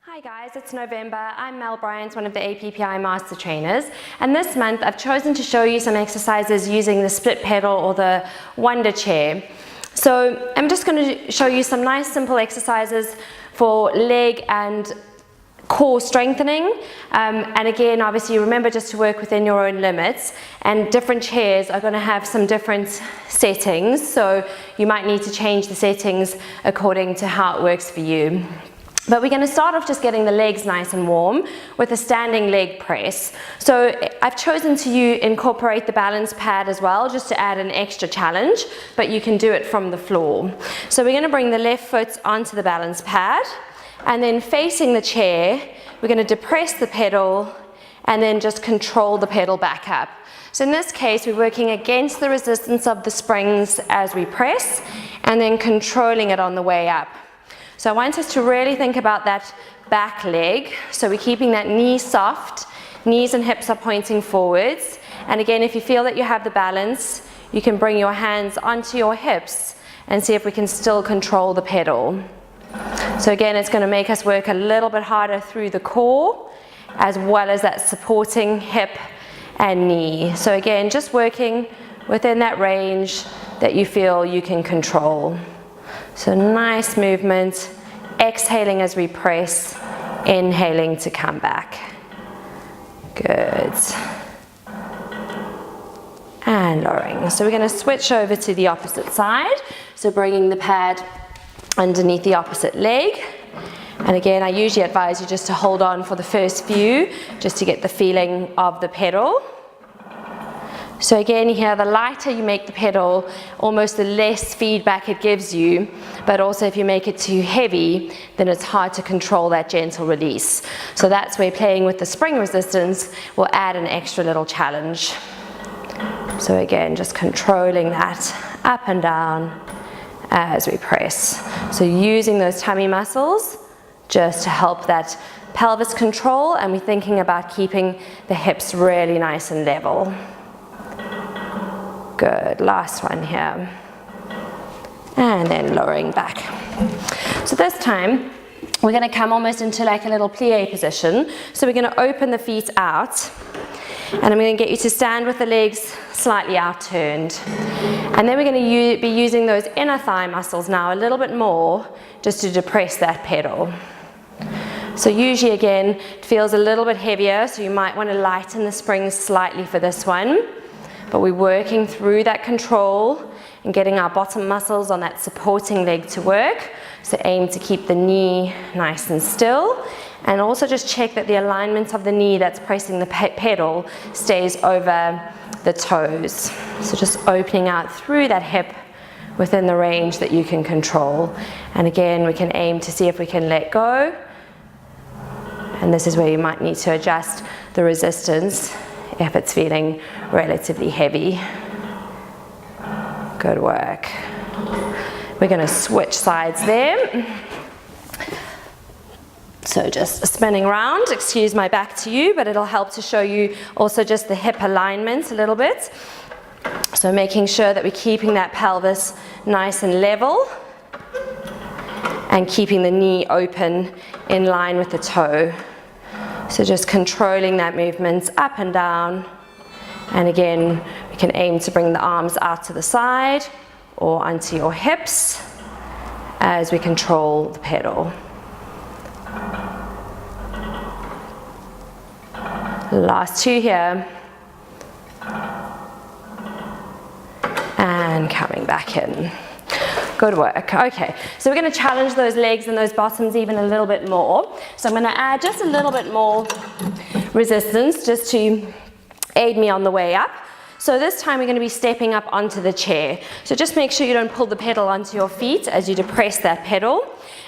Hi guys, it's November. I'm Mel Bryant, one of the APPI Master Trainers, and this month I've chosen to show you some exercises using the split pedal or the Wonder Chair. So I'm just going to show you some nice simple exercises for leg and core strengthening, and again, obviously remember just to work within your own limits, and different chairs are going to have some different settings, so you might need to change the settings according to how it works for you. But we're going to start off just getting the legs nice and warm with a standing leg press. So I've chosen to incorporate the balance pad as well, just to add an extra challenge, but you can do it from the floor. So we're going to bring the left foot onto the balance pad, and then facing the chair, we're going to depress the pedal and then just control the pedal back up. So in this case, we're working against the resistance of the springs as we press, and then controlling it on the way up. So I want us to really think about that back leg. So we're keeping that knee soft, knees and hips are pointing forwards. And again, if you feel that you have the balance, you can bring your hands onto your hips and see if we can still control the pedal. So again, it's going to make us work a little bit harder through the core, as well as that supporting hip and knee. So again, just working within that range that you feel you can control. So nice movement, exhaling as we press, inhaling to come back. Good. And lowering. So we're going to switch over to the opposite side. So bringing the pad underneath the opposite leg. And again, I usually advise you just to hold on for the first few, just to get the feeling of the pedal. So again, here, the lighter you make the pedal, almost the less feedback it gives you, but also if you make it too heavy, then it's hard to control that gentle release. So that's where playing with the spring resistance will add an extra little challenge. So again, just controlling that up and down as we press. So using those tummy muscles just to help that pelvis control, and we're thinking about keeping the hips really nice and level. Good, last one here. And then lowering back. So this time, we're going to come almost into like a little plie position. So we're going to open the feet out, and I'm going to get you to stand with the legs slightly out turned. And then we're going to be using those inner thigh muscles now a little bit more, just to depress that pedal. So usually again, it feels a little bit heavier, so you might want to lighten the springs slightly for this one. But we're working through that control and getting our bottom muscles on that supporting leg to work. So aim to keep the knee nice and still, and also just check that the alignment of the knee that's pressing the pedal stays over the toes. So just opening out through that hip within the range that you can control. And again, we can aim to see if we can let go. And this is where you might need to adjust the resistance if it's feeling relatively heavy. Good work. We're going to switch sides there. So just spinning around, excuse my back to you, but it'll help to show you also just the hip alignment a little bit. So making sure that we're keeping that pelvis nice and level, and keeping the knee open in line with the toe. So just controlling that movement up and down. And again, we can aim to bring the arms out to the side or onto your hips as we control the pedal. Last two here. And coming back in. Good work. Okay, so we're going to challenge those legs and those bottoms even a little bit more. So I'm going to add just a little bit more resistance just to aid me on the way up. So this time we're going to be stepping up onto the chair. So just make sure you don't pull the pedal onto your feet as you depress that pedal.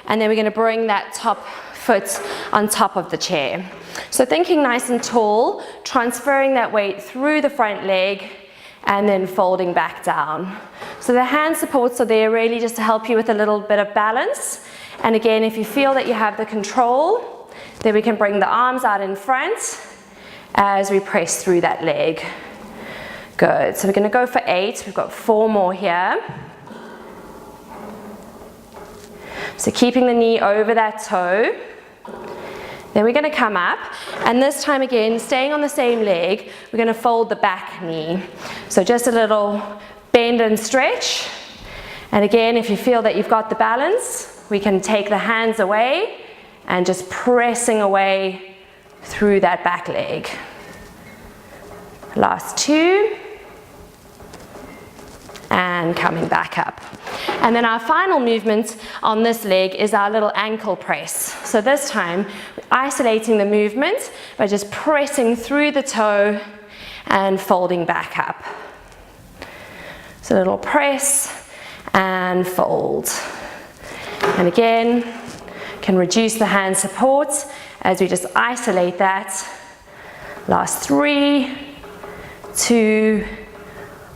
And then we're going to bring that top foot on top of the chair. So thinking nice and tall, transferring that weight through the front leg, and then folding back down. So the hand supports are there really just to help you with a little bit of balance. And again, if you feel that you have the control, then we can bring the arms out in front as we press through that leg. Good, so we're going to go for 8. We've got 4 more here. So keeping the knee over that toe, Then we're going to come up, and this time again, staying on the same leg, we're going to fold the back knee. So just a little bend and stretch. And again, if you feel that you've got the balance, we can take the hands away and just pressing away through that back leg. Last two. And coming back up. And then our final movement on this leg is our little ankle press. So this time, isolating the movement by just pressing through the toe and folding back up. So a little press and fold. And again, can reduce the hand support as we just isolate that. Last 3, 2,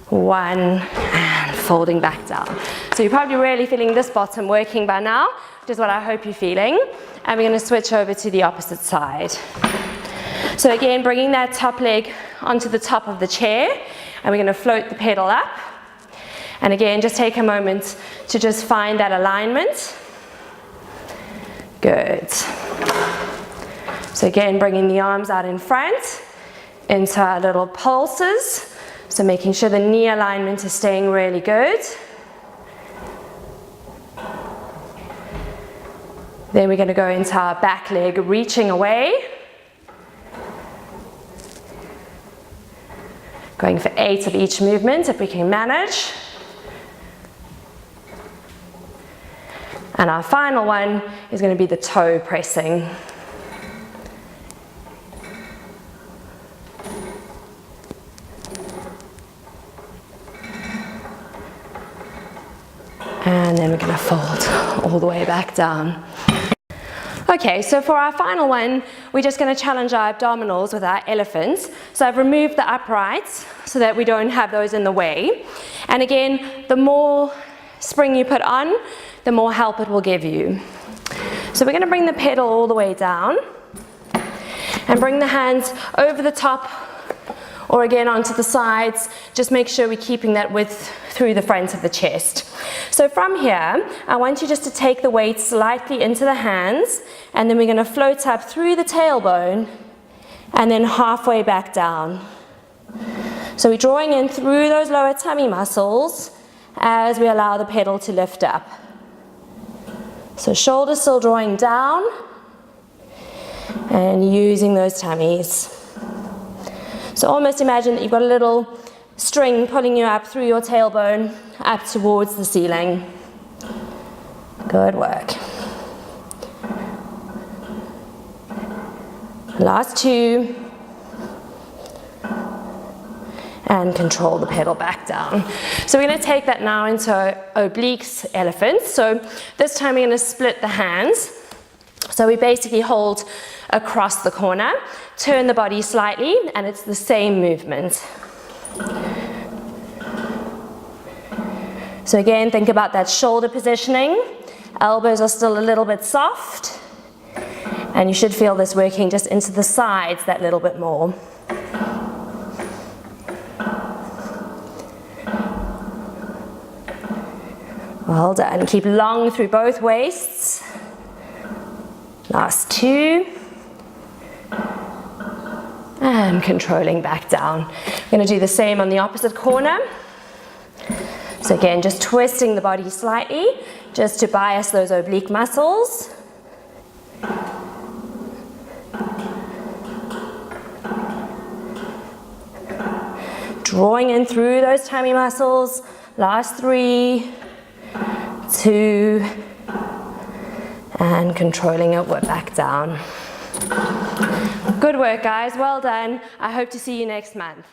1, and folding back down. So you're probably really feeling this bottom working by now, which is what I hope you're feeling. And we're going to switch over to the opposite side. So again, bringing that top leg onto the top of the chair, and we're going to float the pedal up. And again, just take a moment to just find that alignment. Good. So again, bringing the arms out in front into our little pulses. So making sure the knee alignment is staying really good. Then we're going to go into our back leg, reaching away. Going for 8 of each movement if we can manage. And our final one is going to be the toe pressing. And then we're going to fold all the way back down. Okay, so for our final one, we're just going to challenge our abdominals with our elephants. So I've removed the uprights so that we don't have those in the way. And again, the more spring you put on, the more help it will give you. So we're going to bring the pedal all the way down and bring the hands over the top or again onto the sides. Just make sure we're keeping that width through the front of the chest. So from here, I want you just to take the weight slightly into the hands, and then we're going to float up through the tailbone and then halfway back down. So we're drawing in through those lower tummy muscles as we allow the pedal to lift up. So shoulders still drawing down and using those tummies. So almost imagine that you've got a little string pulling you up through your tailbone up towards the ceiling. Good work. Last 2. And control the pedal back down. So we're going to take that now into obliques elephants. So this time we're going to split the hands. So we basically hold across the corner, turn the body slightly, and it's the same movement. So again, think about that shoulder positioning. Elbows are still a little bit soft, and you should feel this working just into the sides that little bit more. Well done. Keep long through both waists. Last 2. And controlling back down. We're going to do the same on the opposite corner. So again, just twisting the body slightly, just to bias those oblique muscles. Drawing in through those tummy muscles. Last 3, 2, and controlling it back down. Good work, guys. Well done. I hope to see you next month.